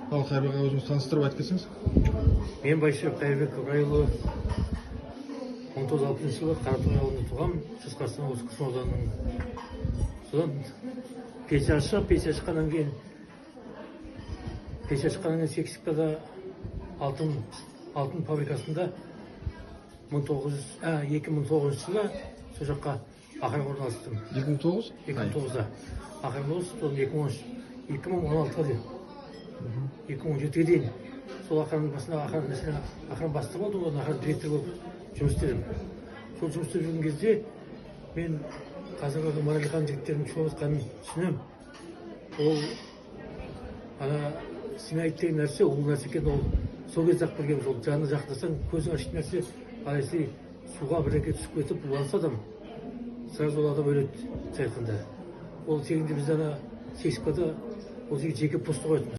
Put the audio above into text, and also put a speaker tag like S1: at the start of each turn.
S1: Ал Қайырбек аға, өзіңіз таныстырып айтып кетсеңіз.
S2: Мен Байшыбек Қайырбек Ыбырайұлы 1960 жылы Қаратоғай ауылында туғанмын. Шығыс Қазақстан облысы Күршім ауданының. Содан пенсия шыққаннан кейін Сексикада алтын фабрикасында 2009 жылы сол жаққа ақырғы орналастым.
S1: 2009?
S2: 2009-да. Ақырғы орналастым, 2016-ға дейін. 2017-ге дейін. Сол ақырын бастығы болдым, одан ақырын директор болып жұмыс істедім. Сол жұмыс істеп жүрген кезде мен қазіргі Маралихан жігіттердің шығып жатқанын түсінемін. Ол симаид деген нәрсе, ол нәрсе екен, ол сол кезде ақ білгенбіз. Ол жанды жақындасаң көзің ашитын нәрсе, ал если суға бірдеңе түсіп кетіп уланса адам, сразу ол адам өледі, былайша айтқанда. Ол тегінде біз ана Сексикада ол жеке пост қоятын.